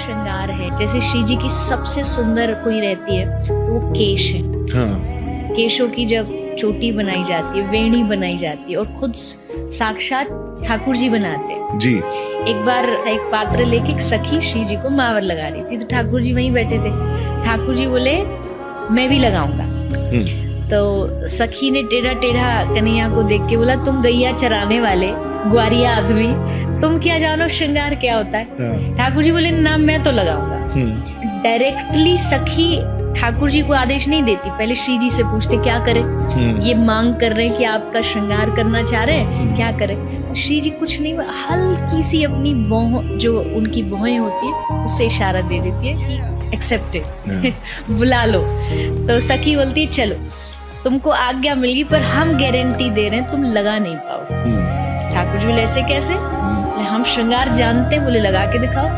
श्रृंगार है, जैसे श्री जी की सबसे सुंदर कोई रहती है तो वो केश है। हाँ। केशों की जब चोटी बनाई जाती है, वेणी बनाई जाती है और खुद साक्षात ठाकुर जी बनाते हैं जी। एक बार एक पात्र लेके एक सखी श्री जी को मावर लगा रही थी, तो ठाकुर जी वहीं बैठे थे। ठाकुर जी बोले मैं भी लगाऊंगा। तो सखी ने टेढ़ा टेढ़ा कन्हैया को देख के बोला, तुम गैया चराने वाले ग्वारिया आदमी, तुम क्या जानो श्रृंगार क्या होता है। ठाकुर जी बोले ना मैं तो लगाऊंगा। डायरेक्टली सखी ठाकुर जी को आदेश नहीं देती, पहले श्री जी से पूछते क्या करें। ये मांग कर रहे हैं कि आपका श्रृंगार करना चाह रहे हैं, क्या करें। तो श्री जी कुछ नहीं, हल्की सी अपनी भौं जो उनकी भौएं होती है उससे इशारा दे देती है कि एक्सेप्टेड बुला लो। तो सखी बोलती है चलो तुमको आज्ञा मिल गई, पर हम गारंटी दे रहे हैं तुम लगा नहीं पाओ। ठाकुर जी बोले ऐसे कैसे? बोले हम श्रृंगार जानते हैं। बोले लगा के दिखाओ।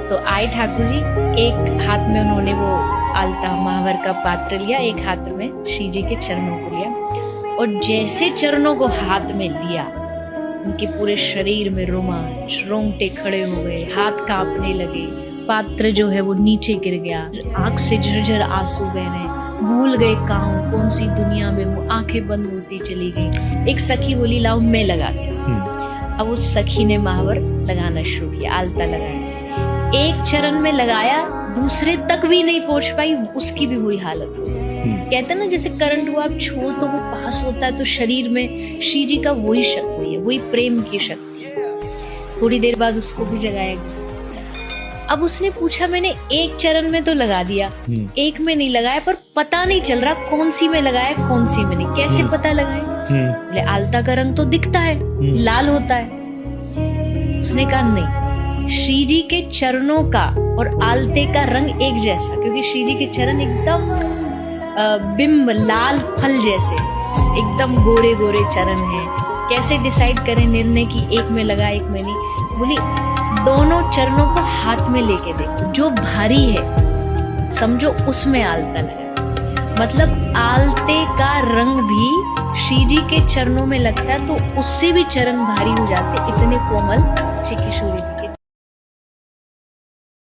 तो आए ठाकुर जी, एक हाथ में उन्होंने वो आलता महावर का पात्र लिया, एक हाथ में श्री जी के चरणों को लिया, और जैसे चरणों को हाथ में लिया उनके पूरे शरीर में रोमांच, रोंगटे खड़े हो गए, हाथ कांपने लगे, पात्र जो है वो नीचे गिर गया, आंख से झरझर आंसू बह रहे, भूल गए कहाँ कौन सी दुनिया में हूँ, आंखें बंद होती चली गई। एक सखी बोली लाओ मैं लगाती हूँ। अब उस सखी ने महावर लगाना शुरू किया, आलता लगाया। एक चरण में लगाया, दूसरे तक भी नहीं पहुंच पाई, उसकी भी वही हालत हो। कहते हैं ना जैसे करंट हुआ आप छुओ तो वो पास होता है, तो शरीर में श्री जी का वही शक्ति है, वही प्रेम की शक्ति है। थोड़ी देर बाद उसको भी जगाया गया। अब उसने पूछा मैंने एक चरण में तो लगा दिया, एक में नहीं लगाया, पर पता नहीं चल रहा कौन सी में लगाया कौन सी में नहीं, कैसे पता लगाए? बोले आलता का रंग तो दिखता है, लाल होता है। उसने कहा नहीं, श्री जी के चरणों का और आलते का रंग एक जैसा, क्योंकि श्री जी के चरण एकदम बिंब लाल फल जैसे, एकदम गोरे गोरे चरण हैं। कैसे डिसाइड करें निर्णय की एक में लगा एक में नहीं? बोली दोनों चरणों को हाथ में लेके देखो, जो भारी है समझो उसमें आलता लगा। मतलब आलते का रंग भी श्री जी के चरणों में लगता है तो उससे भी चरण भारी हो जाते, इतने कोमल श्री किशोरी जी।